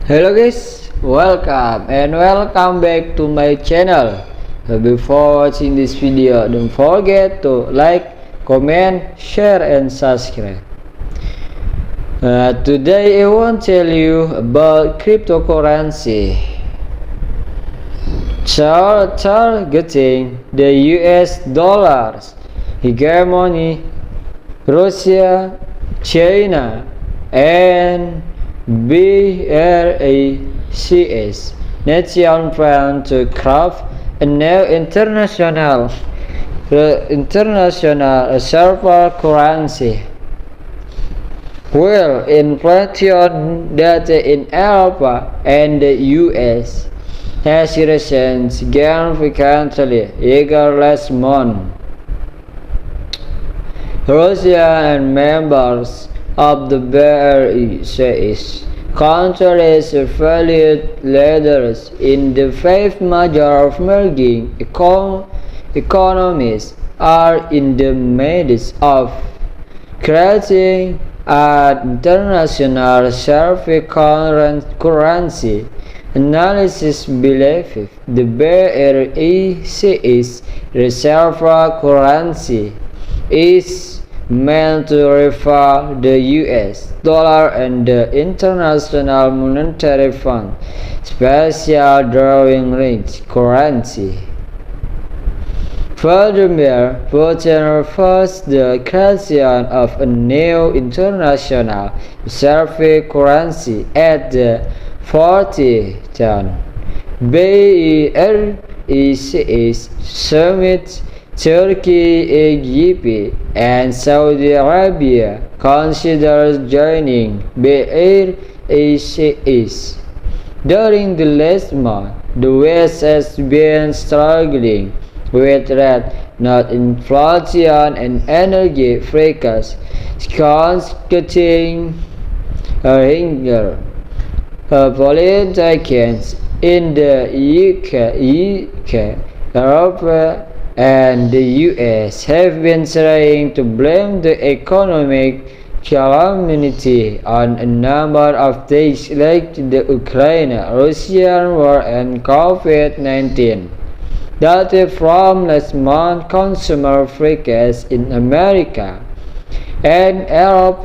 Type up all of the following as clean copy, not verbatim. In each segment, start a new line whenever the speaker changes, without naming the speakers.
Hello guys, welcome back to my channel. Before watching this video, don't forget to like, comment, share and subscribe. Today I want to tell you about cryptocurrency. Targeting the US dollars hegemony, Russia, China and BRICS nation plan to craft a new international reserve currency. While inflation data in Europe and the US has risen significantly last month, Russia and members of the BRICS countries valued leaders in the five major emerging economies are in the midst of creating an international reserve currency. Analysis believes the BRICS reserve currency is meant to refer the US dollar and the International Monetary Fund special drawing range currency. Furthermore, Putin refers the creation of a new international reserve currency at the 40th BRICS summit. Turkey, Egypt, and Saudi Arabia consider joining BRICS. During the last month, the West has been struggling with not inflation and energy prices skyrocketing. Politicians in the UK, Europe, and the US have been trying to blame the economic calamity on a number of things like the Ukraine-Russian war and COVID-19. Data from last month consumer prices in America and Europe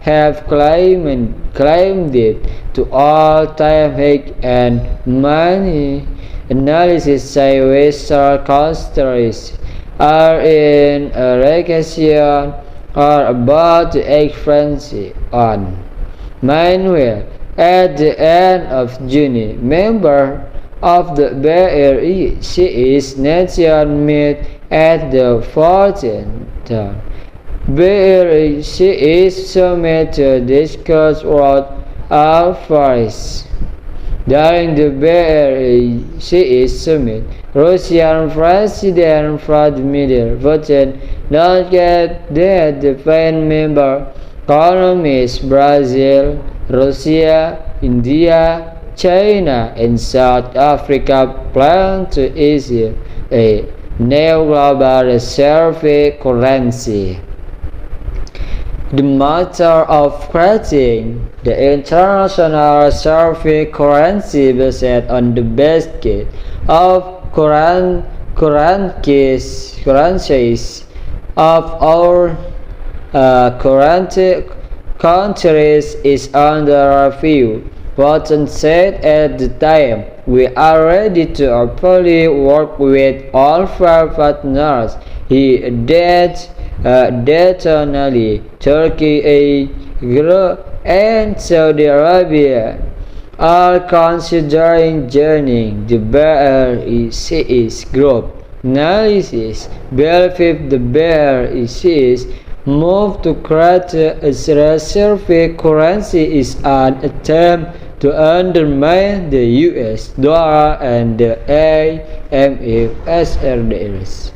have climbed it to all-time high, and many analysis say Western countries are in a recession or about to experience one. Meanwhile, at the end of June, members of the BRICS nation met at the 14th BRICS summit to discuss world affairs. During the BRICS summit, Russian President Vladimir Putin noted that the main member economies Brazil, Russia, India, China, and South Africa plan to issue a new global reserve currency. The matter of creating the international reserve currency based on the basket of currencies of our current countries is under review. Putin said at the time, "We are ready to openly work with all our partners." He added, additionally, Turkey, Egypt, and Saudi Arabia are considering joining the BRICS group. Analysis believes the BRICS move to create a reserve currency is an attempt to undermine the US dollar and the IMF SRDLs.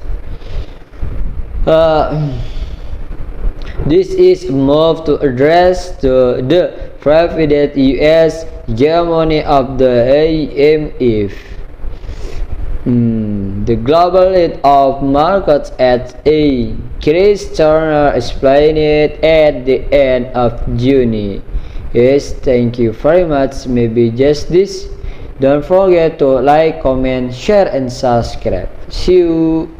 This is a move to address the private US hegemony of the IMF. The global lead of markets at Chris Turner explained it at the end of June. Yes, thank you very much. Maybe just this. Don't forget to like, comment, share, and subscribe. See you.